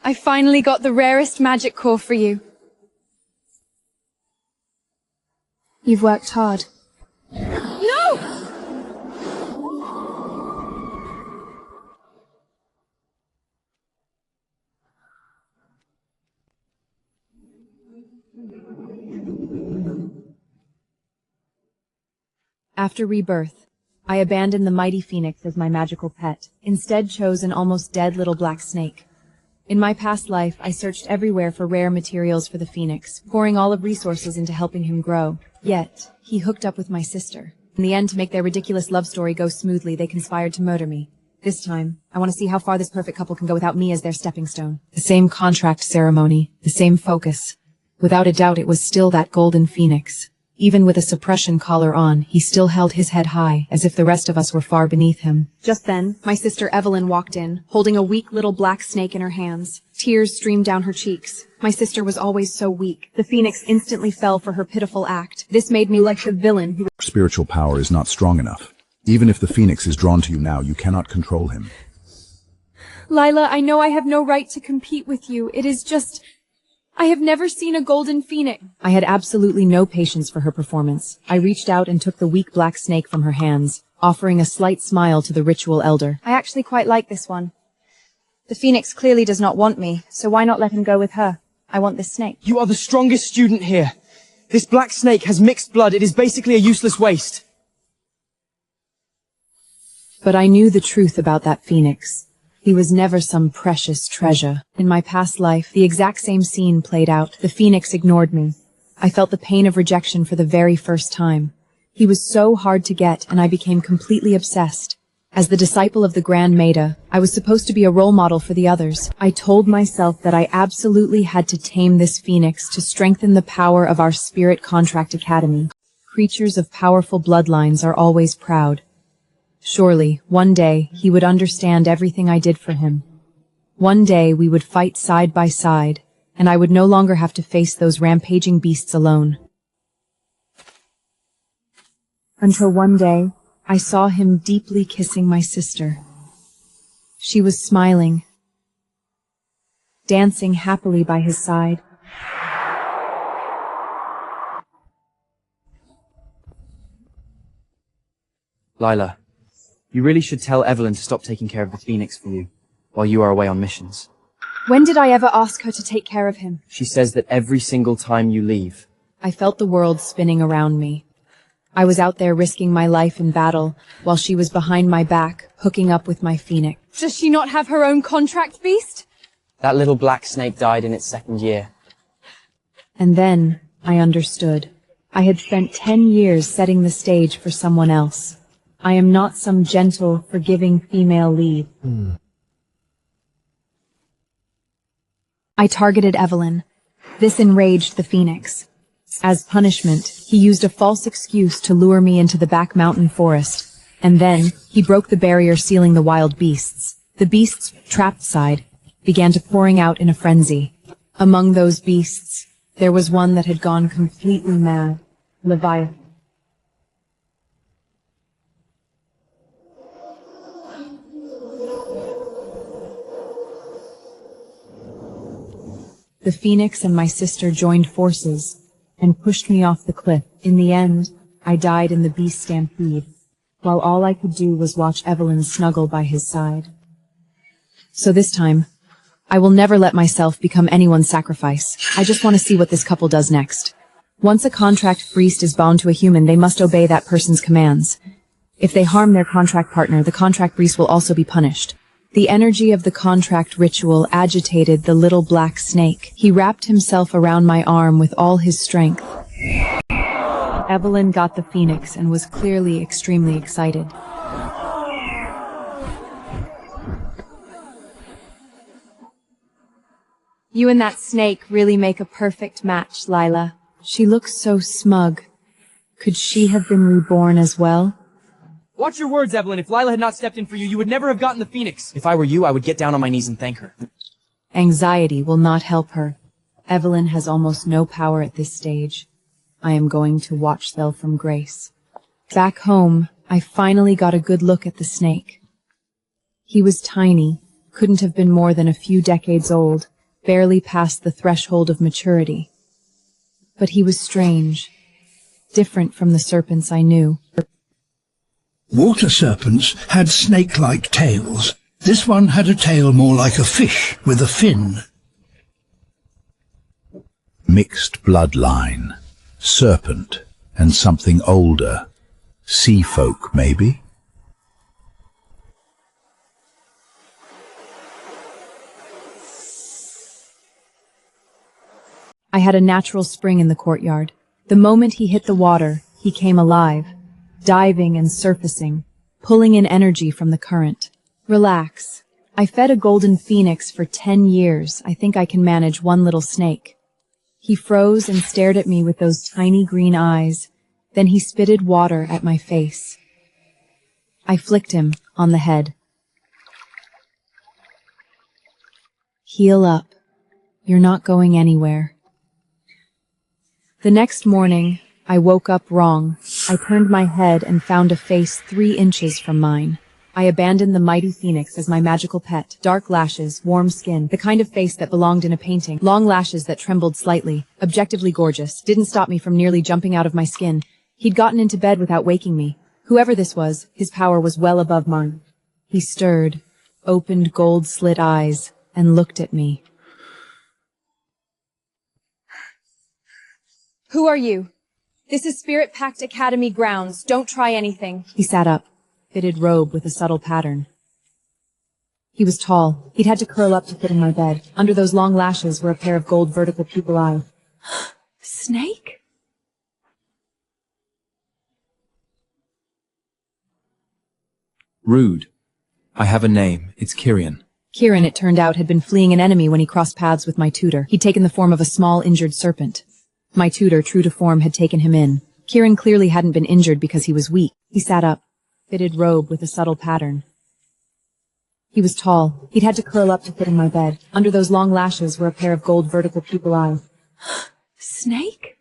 I finally got the rarest magic core for you. You've worked hard. No! After rebirth, I abandoned the mighty phoenix as my magical pet, instead chose an almost dead little black snake. In my past life, I searched everywhere for rare materials for the phoenix, pouring all of resources into helping him grow. Yet, he hooked up with my sister. In the end, to make their ridiculous love story go smoothly, they conspired to murder me. This time, I want to see how far this perfect couple can go without me as their stepping stone. The same contract ceremony, the same focus. Without a doubt, it was still that golden phoenix. Even with a suppression collar on, he still held his head high, as if the rest of us were far beneath him. Just then, my sister Evelyn walked in, holding a weak little black snake in her hands. Tears streamed down her cheeks. My sister was always so weak. The phoenix instantly fell for her pitiful act. This made me like the villain who— Spiritual power is not strong enough. Even if the phoenix is drawn to you now, you cannot control him. Lila, I know I have no right to compete with you. It is just— I have never seen a golden phoenix. I had absolutely no patience for her performance. I reached out and took the weak black snake from her hands, offering a slight smile to the ritual elder. I actually quite like this one. The phoenix clearly does not want me, so why not let him go with her? I want this snake. You are the strongest student here. This black snake has mixed blood. It is basically a useless waste. But I knew the truth about that phoenix. He was never some precious treasure. In my past life, the exact same scene played out. The phoenix ignored me. I felt the pain of rejection for the very first time. He was so hard to get, and I became completely obsessed. As the disciple of the Grand Maida, I was supposed to be a role model for the others. I told myself that I absolutely had to tame this phoenix to strengthen the power of our Spirit Contract Academy. Creatures of powerful bloodlines are always proud. Surely, one day, he would understand everything I did for him. One day, we would fight side by side, and I would no longer have to face those rampaging beasts alone. Until one day, I saw him deeply kissing my sister. She was smiling, dancing happily by his side. Lila, you really should tell Evelyn to stop taking care of the phoenix for you, while you are away on missions. When did I ever ask her to take care of him? She says that every single time you leave. I felt the world spinning around me. I was out there risking my life in battle, while she was behind my back, hooking up with my phoenix. Does she not have her own contract beast? That little black snake died in its second year. And then, I understood. I had spent 10 years setting the stage for someone else. I am not some gentle, forgiving female lead. I targeted Evelyn. This enraged the phoenix. As punishment, he used a false excuse to lure me into the back mountain forest. And then, he broke the barrier sealing the wild beasts. The beasts, trapped side, began to pouring out in a frenzy. Among those beasts, there was one that had gone completely mad. Leviathan. The phoenix and my sister joined forces and pushed me off the cliff. In the end, I died in the beast stampede, while all I could do was watch Evelyn snuggle by his side. So this time, I will never let myself become anyone's sacrifice. I just want to see what this couple does next. Once a contract priest is bound to a human, they must obey that person's commands. If they harm their contract partner, the contract priest will also be punished. The energy of the contract ritual agitated the little black snake. He wrapped himself around my arm with all his strength. Evelyn got the phoenix and was clearly extremely excited. You and that snake really make a perfect match, Lila. She looks so smug. Could she have been reborn as well? Watch your words, Evelyn. If Lila had not stepped in for you, you would never have gotten the phoenix. If I were you, I would get down on my knees and thank her. Anxiety will not help her. Evelyn has almost no power at this stage. I am going to watch them from grace. Back home, I finally got a good look at the snake. He was tiny, couldn't have been more than a few decades old, barely past the threshold of maturity. But he was strange, different from the serpents I knew. Water serpents had snake-like tails. This one had a tail more like a fish with a fin. Mixed bloodline, serpent, and something older. Sea folk, maybe? I had a natural spring in the courtyard. The moment he hit the water, he came alive, diving and surfacing, pulling in energy from the current. Relax. I fed a golden phoenix for 10 years. I think I can manage one little snake. He froze and stared at me with those tiny green eyes. Then he spitted water at my face. I flicked him on the head. Heal up. You're not going anywhere. The next morning, I woke up wrong. I turned my head and found a face 3 inches from mine. I abandoned the mighty phoenix as my magical pet. Dark lashes, warm skin, the kind of face that belonged in a painting. Long lashes that trembled slightly, objectively gorgeous, didn't stop me from nearly jumping out of my skin. He'd gotten into bed without waking me. Whoever this was, his power was well above mine. He stirred, opened gold-slit eyes, and looked at me. Who are you? This is Spirit Pact Academy grounds. Don't try anything. He sat up, fitted robe with a subtle pattern. He was tall. He'd had to curl up to fit in my bed. Under those long lashes were a pair of gold vertical pupil eyes. Snake? Rude. I have a name. It's Kieran. Kieran, it turned out, had been fleeing an enemy when he crossed paths with my tutor. He'd taken the form of a small, injured serpent. My tutor, true to form, had taken him in. Kieran clearly hadn't been injured because he was weak. He sat up, fitted robe with a subtle pattern. He was tall. He'd had to curl up to fit in my bed. Under those long lashes were a pair of gold vertical pupil eyes. Snake?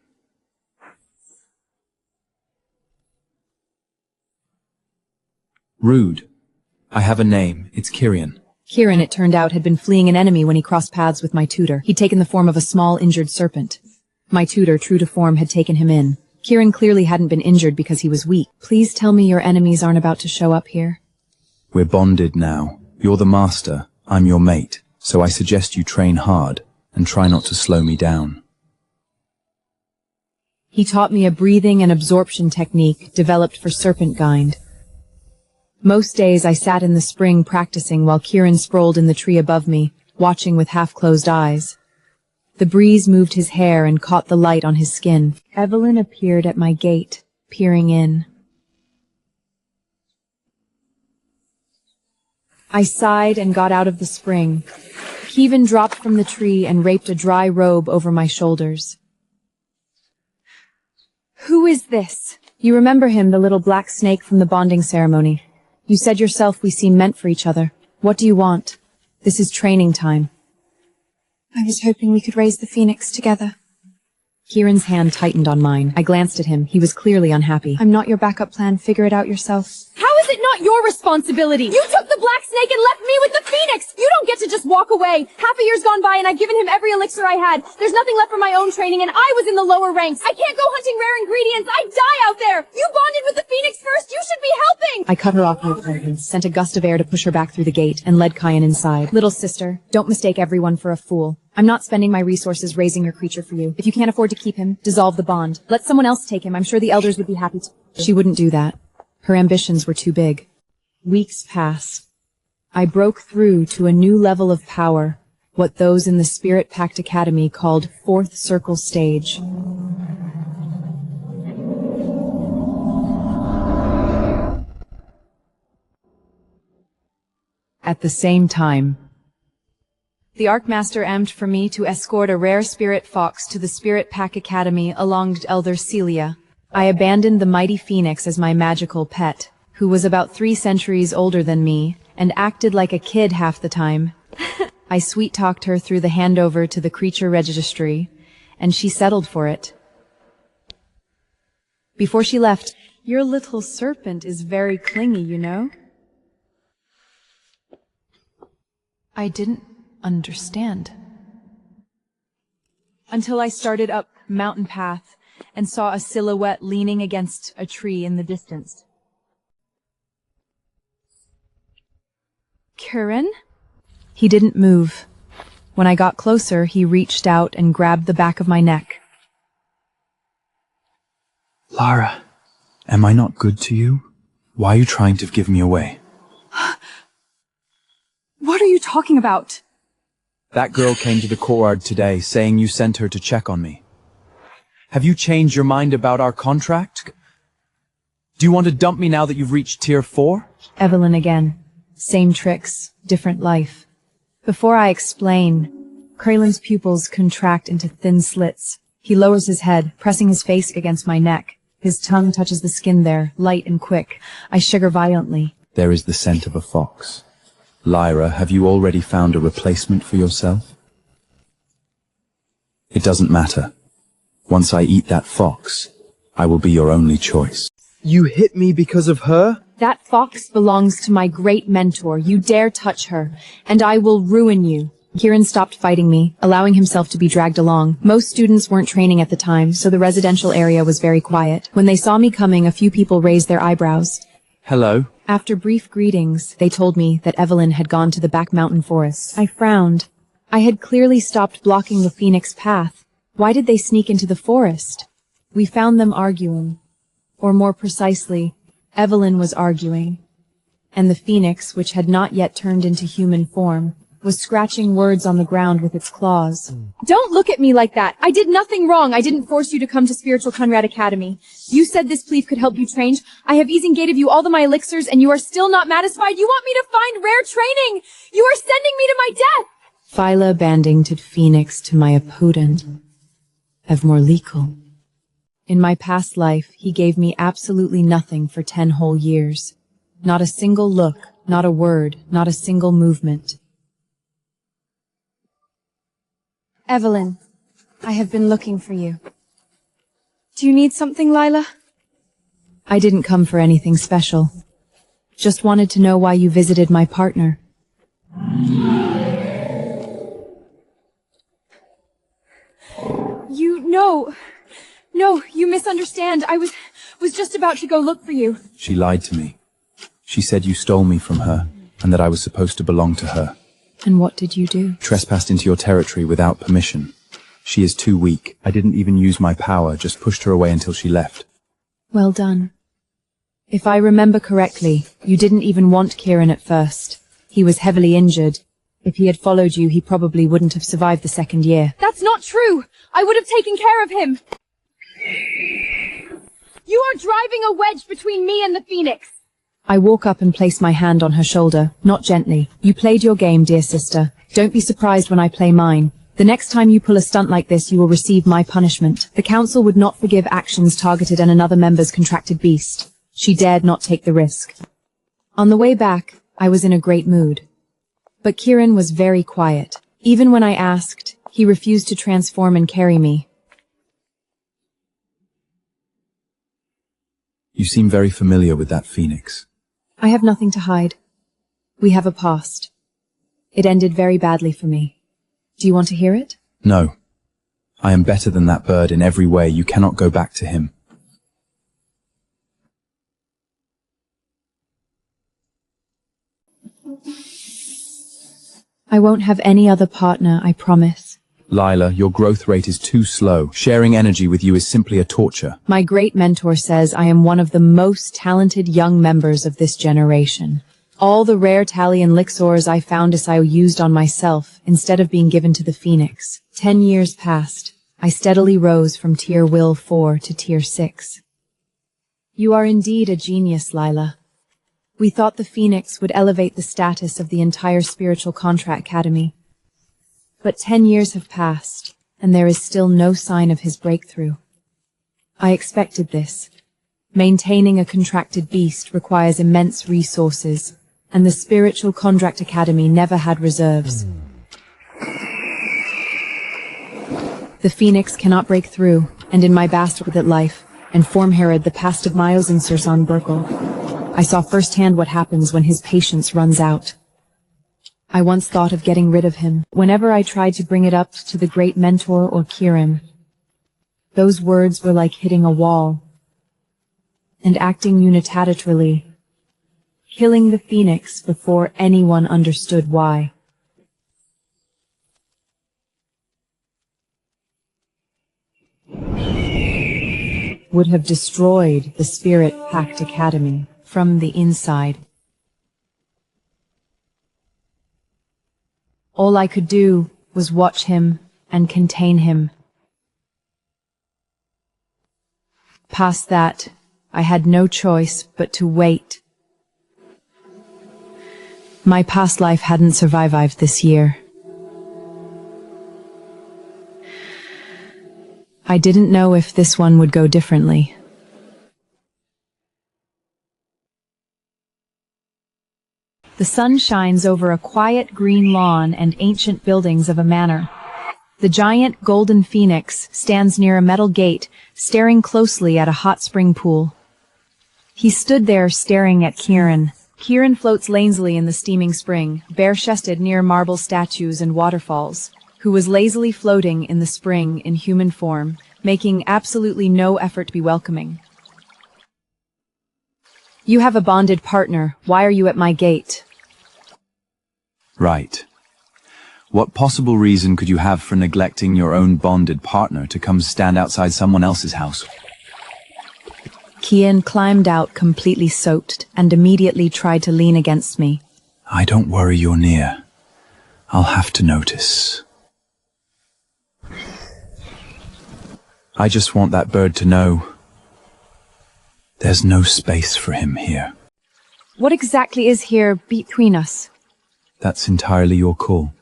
Rude. I have a name. It's Kieran. Kieran, it turned out, had been fleeing an enemy when he crossed paths with my tutor. He'd taken the form of a small, injured serpent. My tutor, true to form, had taken him in. Kieran clearly hadn't been injured because he was weak. Please tell me your enemies aren't about to show up here. We're bonded now. You're the master. I'm your mate. So I suggest you train hard and try not to slow me down. He taught me a breathing and absorption technique developed for serpent-kind. Most days I sat in the spring practicing while Kieran sprawled in the tree above me, watching with half-closed eyes. The breeze moved his hair and caught the light on his skin. Evelyn appeared at my gate, peering in. I sighed and got out of the spring. Kevin dropped from the tree and raped a dry robe over my shoulders. Who is this? You remember him, the little black snake from the bonding ceremony. You said yourself we seem meant for each other. What do you want? This is training time. I was hoping we could raise the phoenix together. Kieran's hand tightened on mine. I glanced at him. He was clearly unhappy. I'm not your backup plan. Figure it out yourself. How is it not your responsibility? You took the black snake and left me with the phoenix! You don't get to just walk away. Half a year's gone by and I've given him every elixir I had. There's nothing left for my own training and I was in the lower ranks. I can't go hunting rare ingredients. I'd die out there. You bonded with the phoenix first. You should be helping. I cut her off my sentence, sent a gust of air to push her back through the gate, and led Kyan inside. Little sister, don't mistake everyone for a fool. I'm not spending my resources raising your creature for you. If you can't afford to keep him, dissolve the bond. Let someone else take him. I'm sure the elders would be happy to. She wouldn't do that. Her ambitions were too big. Weeks passed. I broke through to a new level of power, what those in the Spirit Pact Academy called Fourth Circle Stage. At the same time, the Archmaster aimed for me to escort a rare spirit fox to the Spirit Pack Academy along with Elder Celia. I abandoned the mighty phoenix as my magical pet, who was about 3 centuries older than me, and acted like a kid half the time. I sweet-talked her through the handover to the creature registry, and she settled for it. Before she left, "Your little serpent is very clingy, you know?" I didn't understand. until I started up mountain path and saw a silhouette leaning against a tree in the distance. Kieran? He didn't move. When I got closer, he reached out and grabbed the back of my neck. Lara, am I not good to you? Why are you trying to give me away? What are you talking about? That girl came to the courtyard today saying you sent her to check on me. Have you changed your mind about our contract? Do you want to dump me now that you've reached tier 4? Evelyn again. Same tricks, different life. Before I explain, Kralen's pupils contract into thin slits. He lowers his head, pressing his face against my neck. His tongue touches the skin there, light and quick. I shiver violently. There is the scent of a fox. Lyra, have you already found a replacement for yourself? It doesn't matter. Once I eat that fox, I will be your only choice. You hit me because of her? That fox belongs to my great mentor. You dare touch her, and I will ruin you. Kieran stopped fighting me, allowing himself to be dragged along. Most students weren't training at the time, so the residential area was very quiet. When they saw me coming, a few people raised their eyebrows. Hello? After brief greetings, they told me that Evelyn had gone to the back mountain forest. I frowned. I had clearly stopped blocking the Phoenix path. Why did they sneak into the forest? We found them arguing. Or more precisely, Evelyn was arguing. And the Phoenix, which had not yet turned into human form, was scratching words on the ground with its claws. Don't look at me like that! I did nothing wrong! I didn't force you to come to Spiritual Conrad Academy. You said this plea could help you train. I have gave you all my elixirs, and you are still not satisfied. You want me to find rare training! You are sending me to my death! Phyla bandinged Phoenix to my opponent, Evmorlegal. In my past life, he gave me absolutely nothing for 10 whole years. Not a single look, not a word, not a single movement. Evelyn, I have been looking for you. Do you need something, Lila? I didn't come for anything special. Just wanted to know why you visited my partner. No, you misunderstand. I was just about to go look for you. She lied to me. She said you stole me from her, and that I was supposed to belong to her. And what did you do? Trespassed into your territory without permission. She is too weak. I didn't even use my power, just pushed her away until she left. Well done. If I remember correctly, you didn't even want Kieran at first. He was heavily injured. If he had followed you, he probably wouldn't have survived the 2nd year. That's not true! I would have taken care of him! You are driving a wedge between me and the Phoenix! I walk up and place my hand on her shoulder, not gently. You played your game, dear sister. Don't be surprised when I play mine. The next time you pull a stunt like this, you will receive my punishment. The council would not forgive actions targeted at another member's contracted beast. She dared not take the risk. On the way back, I was in a great mood. But Kieran was very quiet. Even when I asked, he refused to transform and carry me. You seem very familiar with that Phoenix. I have nothing to hide. We have a past. It ended very badly for me. Do you want to hear it? No. I am better than that bird in every way. You cannot go back to him. I won't have any other partner, I promise. Lila, your growth rate is too slow. Sharing energy with you is simply a torture. My great mentor says I am one of the most talented young members of this generation. All the rare Talian elixirs I found I used on myself, instead of being given to the Phoenix. 10 years passed. I steadily rose from tier will 4 to tier 6. You are indeed a genius, Lila. We thought the Phoenix would elevate the status of the entire Spiritual Contract Academy. But 10 years have passed, and there is still no sign of his breakthrough. I expected this. Maintaining a contracted beast requires immense resources, and the Spiritual Contract Academy never had reserves. The Phoenix cannot break through, and in my bastard life, and form Herod the past of Miles in Sursan Burkle, I saw firsthand what happens when his patience runs out. I once thought of getting rid of him. Whenever I tried to bring it up to the great mentor or Kieran, those words were like hitting a wall. And acting unilaterally, killing the Phoenix before anyone understood why. Would have destroyed the Spirit Pact Academy from the inside. All I could do was watch him and contain him. Past that, I had no choice but to wait. My past life hadn't survived this year. I didn't know if this one would go differently. The sun shines over a quiet green lawn and ancient buildings of a manor. The giant golden phoenix stands near a metal gate, staring closely at a hot spring pool. He stood there staring at Kieran. Kieran floats lazily in the steaming spring, bare-chested near marble statues and waterfalls, who was lazily floating in the spring in human form, making absolutely no effort to be welcoming. You have a bonded partner. Why are you at my gate? Right. What possible reason could you have for neglecting your own bonded partner to come stand outside someone else's house? Kian climbed out completely soaked and immediately tried to lean against me. I don't worry you're near. I'll have to notice. I just want that bird to know there's no space for him here. What exactly is here between us? That's entirely your call.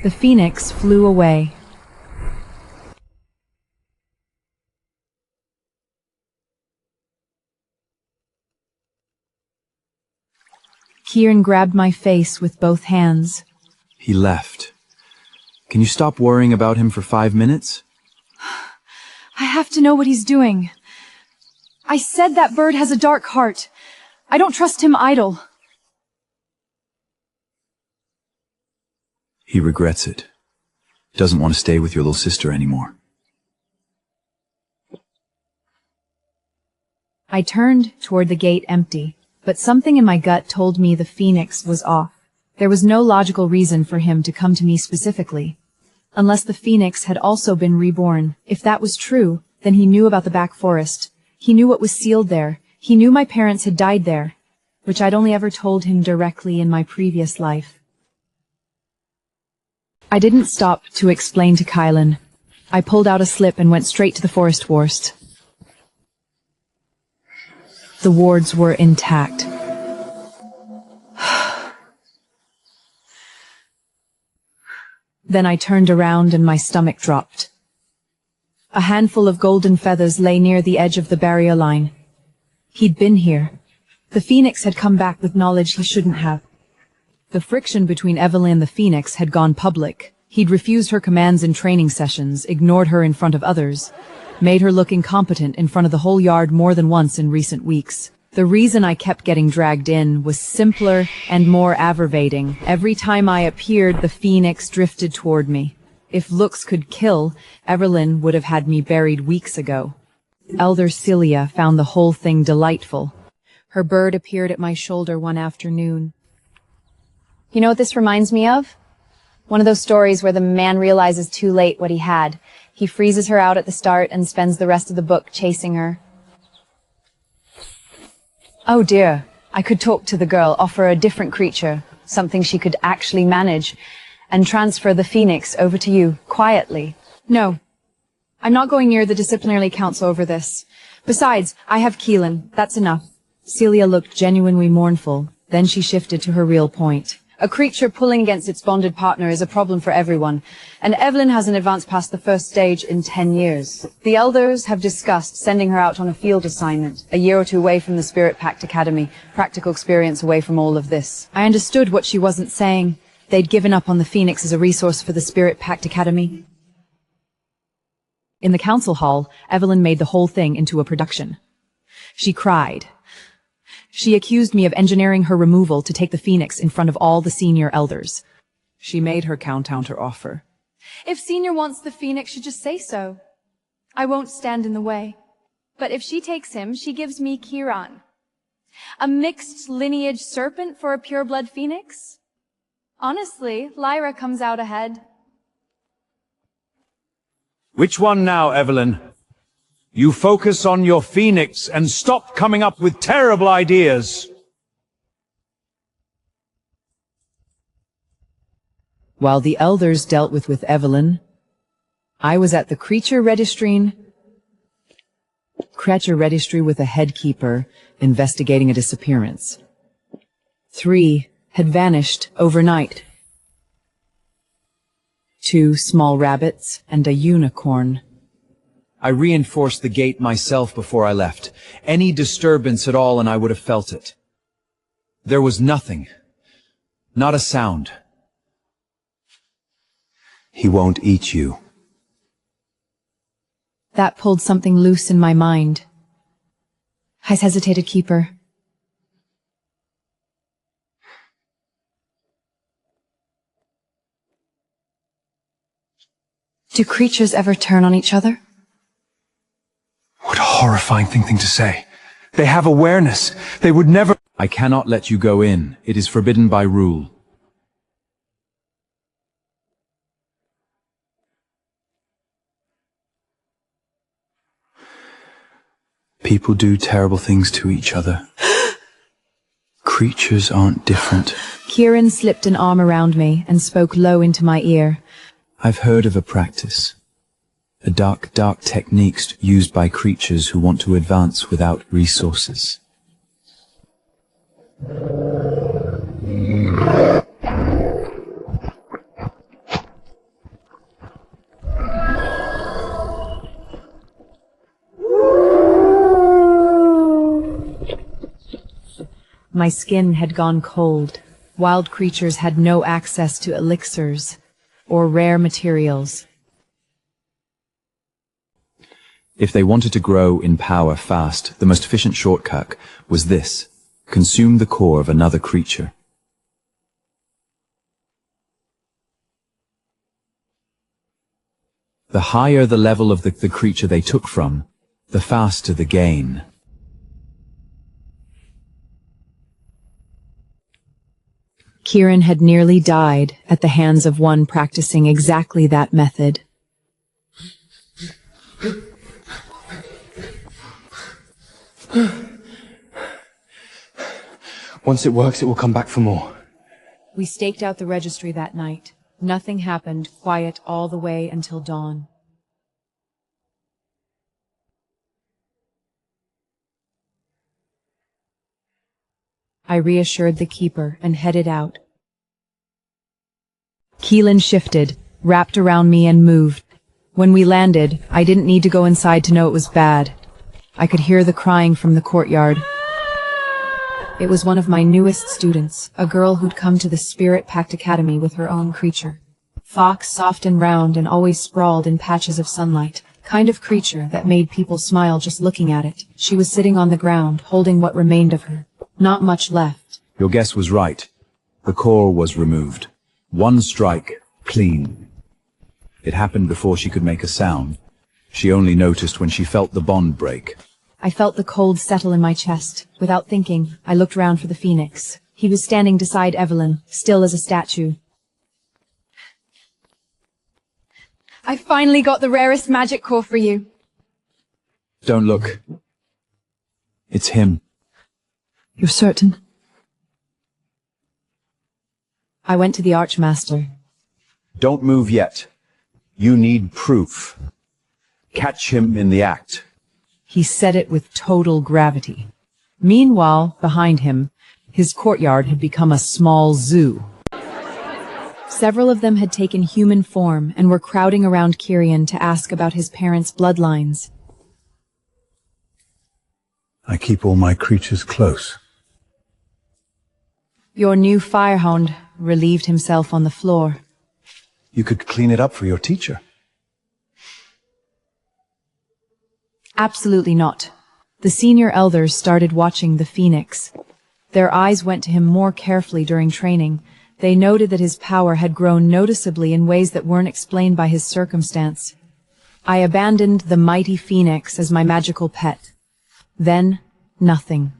The phoenix flew away. Kieran grabbed my face with both hands. He left. Can you stop worrying about him for 5 minutes? I have to know what he's doing. I said that bird has a dark heart. I don't trust him idle. He regrets it. Doesn't want to stay with your little sister anymore. I turned toward the gate empty, but something in my gut told me the phoenix was off. There was no logical reason for him to come to me specifically. Unless the phoenix had also been reborn. If that was true, then he knew about the back forest. He knew what was sealed there. He knew my parents had died there, which I'd only ever told him directly in my previous life. I didn't stop to explain to Kylan. I pulled out a slip and went straight to the forest wards. The wards were intact. Then I turned around and my stomach dropped. A handful of golden feathers lay near the edge of the barrier line. He'd been here. The phoenix had come back with knowledge he shouldn't have. The friction between Evelyn and the phoenix had gone public. He'd refused her commands in training sessions, ignored her in front of others, made her look incompetent in front of the whole yard more than once in recent weeks. The reason I kept getting dragged in was simpler and more aggravating. Every time I appeared, the phoenix drifted toward me. If looks could kill, Evelyn would have had me buried weeks ago. Elder Celia found the whole thing delightful. Her bird appeared at my shoulder one afternoon. You know what this reminds me of? One of those stories where the man realizes too late what he had. He freezes her out at the start and spends the rest of the book chasing her. Oh dear, I could talk to the girl, offer a different creature, something she could actually manage, and transfer the phoenix over to you, quietly. No. I'm not going near the disciplinary council over this. Besides, I have Keelan. That's enough. Celia looked genuinely mournful. Then she shifted to her real point. A creature pulling against its bonded partner is a problem for everyone, and Evelyn hasn't advanced past the first stage in 10 years. The elders have discussed sending her out on a field assignment, a year or two away from the Spirit Pact Academy, practical experience away from all of this. I understood what she wasn't saying. They'd given up on the Phoenix as a resource for the Spirit Pact Academy. In the council hall, Evelyn made the whole thing into a production. She cried. She accused me of engineering her removal to take the phoenix in front of all the senior elders. She made her counter offer. If Senior wants the phoenix, she just say so. I won't stand in the way. But if she takes him, she gives me Kiran. A mixed lineage serpent for a pureblood phoenix? Honestly, Lyra comes out ahead. Which one now, Evelyn? You focus on your phoenix and stop coming up with terrible ideas. While the elders dealt with Evelyn, I was at the creature registry with a head keeper investigating a disappearance. 3 had vanished overnight. 2 small rabbits and a unicorn. I reinforced the gate myself before I left. Any disturbance at all and I would have felt it. There was nothing. Not a sound. He won't eat you. That pulled something loose in my mind. I hesitated, Keeper. Do creatures ever turn on each other? What a horrifying thing to say. They have awareness. They would never— I cannot let you go in. It is forbidden by rule. People do terrible things to each other. Creatures aren't different. Kieran slipped an arm around me and spoke low into my ear. I've heard of a practice. A dark techniques used by creatures who want to advance without resources. My skin had gone cold. Wild creatures had no access to elixirs or rare materials. If they wanted to grow in power fast, the most efficient shortcut was this: consume the core of another creature. The higher the level of the creature they took from, the faster the gain. Kieran had nearly died at the hands of one practicing exactly that method. Once it works, it will come back for more. We staked out the registry that night. Nothing happened, quiet all the way until dawn. I reassured the keeper and headed out. Keelan shifted, wrapped around me and moved. When we landed, I didn't need to go inside to know it was bad. I could hear the crying from the courtyard. It was one of my newest students, a girl who'd come to the Spirit Pact Academy with her own creature. Fox, soft and round and always sprawled in patches of sunlight. Kind of creature that made people smile just looking at it. She was sitting on the ground, holding what remained of her. Not much left. Your guess was right. The core was removed. One strike, clean. It happened before she could make a sound. She only noticed when she felt the bond break. I felt the cold settle in my chest. Without thinking, I looked round for the phoenix. He was standing beside Evelyn, still as a statue. I finally got the rarest magic core for you. Don't look. It's him. You're certain? I went to the Archmaster. Don't move yet. You need proof. Catch him in the act. He said it with total gravity. Meanwhile, behind him, his courtyard had become a small zoo. Several of them had taken human form and were crowding around Kieran to ask about his parents' bloodlines. I keep all my creatures close. Your new firehound relieved himself on the floor. You could clean it up for your teacher. Absolutely not. The senior elders started watching the phoenix. Their eyes went to him more carefully during training. They noted that his power had grown noticeably in ways that weren't explained by his circumstance. I abandoned the mighty phoenix as my magical pet. Then, nothing.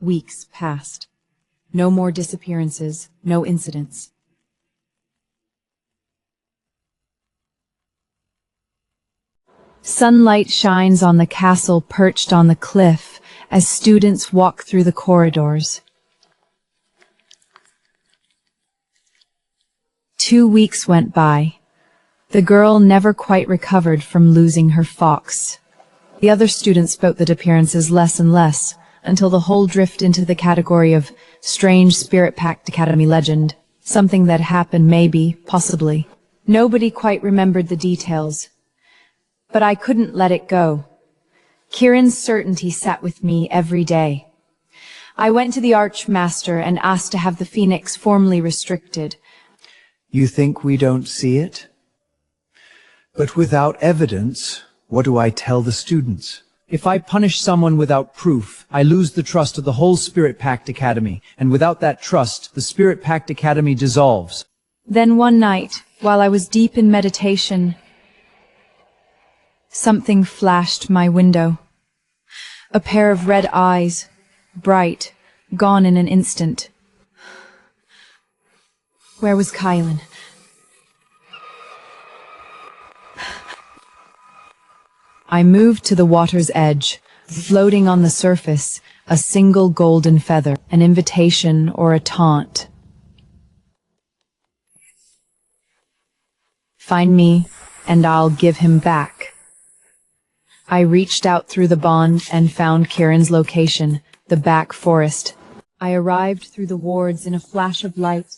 Weeks passed. No more disappearances, no incidents. Sunlight shines on the castle perched on the cliff as students walk through the corridors. 2 weeks went by. The girl never quite recovered from losing her fox. The other students spoke the appearances less and less, until the whole drifted into the category of strange spirit-packed academy legend, something that happened maybe, possibly. Nobody quite remembered the details. But I couldn't let it go. Kieran's certainty sat with me every day. I went to the Archmaster and asked to have the phoenix formally restricted. You think we don't see it? But without evidence, what do I tell the students? If I punish someone without proof, I lose the trust of the whole Spirit Pact Academy, and without that trust, the Spirit Pact Academy dissolves. Then one night, while I was deep in meditation, something flashed my window. A pair of red eyes, bright, gone in an instant. Where was Kylan? I moved to the water's edge, floating on the surface, a single golden feather, an invitation or a taunt. Find me, and I'll give him back. I reached out through the bond and found Kieran's location, the back forest. I arrived through the wards in a flash of light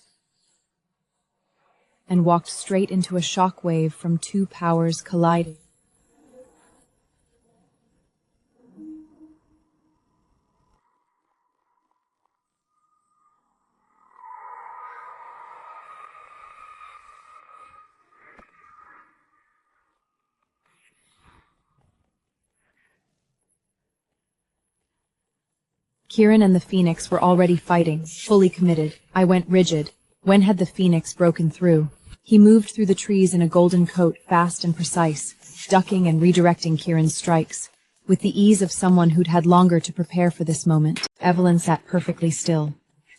and walked straight into a shockwave from two powers colliding. Kieran and the Phoenix were already fighting, fully committed. I went rigid. When had the Phoenix broken through? He moved through the trees in a golden coat, fast and precise, ducking and redirecting Kieran's strikes. With the ease of someone who'd had longer to prepare for this moment, Evelyn sat perfectly still,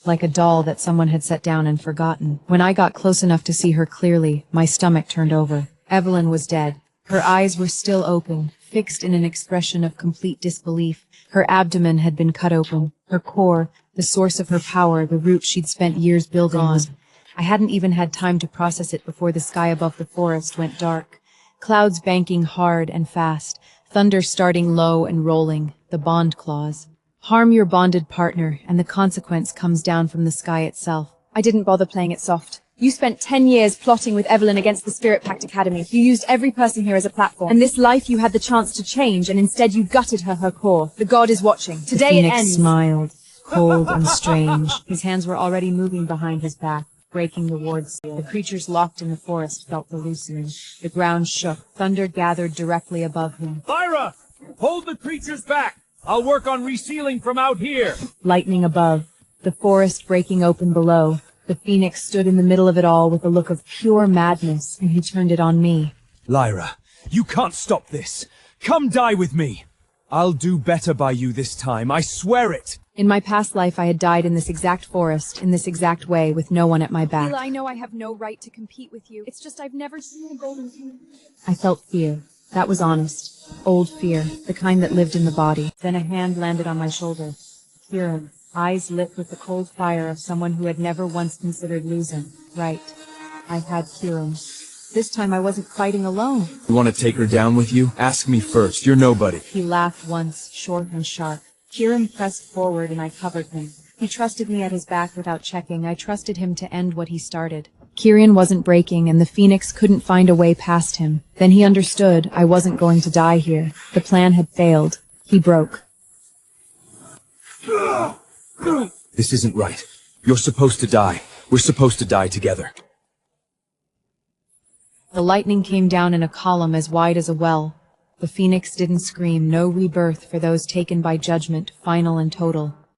like a doll that someone had set down and forgotten. When I got close enough to see her clearly, my stomach turned over. Evelyn was dead. Her eyes were still open, fixed in an expression of complete disbelief. Her abdomen had been cut open. Her core, the source of her power, the root she'd spent years building, was gone. I hadn't even had time to process it before the sky above the forest went dark. Clouds banking hard and fast, thunder starting low and rolling, the bond clause. Harm your bonded partner, and the consequence comes down from the sky itself. I didn't bother playing it soft. You spent 10 years plotting with Evelyn against the Spirit Pact Academy. You used every person here as a platform. And this life you had the chance to change, and instead you gutted her core. The god is watching. Today it ends. The Phoenix smiled, cold and strange. His hands were already moving behind his back, breaking the ward seal. The creatures locked in the forest felt the loosening. The ground shook. Thunder gathered directly above him. Lyra! Hold the creatures back! I'll work on resealing from out here! Lightning above. The forest breaking open below. The Phoenix stood in the middle of it all with a look of pure madness, and he turned it on me. Lyra, you can't stop this. Come die with me. I'll do better by you this time, I swear it. In my past life, I had died in this exact forest, in this exact way, with no one at my back. I know I have no right to compete with you. It's just I've never seen a golden... I felt fear. That was honest. Old fear, the kind that lived in the body. Then a hand landed on my shoulder. Kieran. Eyes lit with the cold fire of someone who had never once considered losing. Right. I had Kieran. This time I wasn't fighting alone. You want to take her down with you? Ask me first, you're nobody. He laughed once, short and sharp. Kieran pressed forward and I covered him. He trusted me at his back without checking. I trusted him to end what he started. Kieran wasn't breaking and the Phoenix couldn't find a way past him. Then he understood I wasn't going to die here. The plan had failed. He broke. This isn't right. You're supposed to die. We're supposed to die together. The lightning came down in a column as wide as a well. The phoenix didn't scream, no rebirth for those taken by judgment, final and total.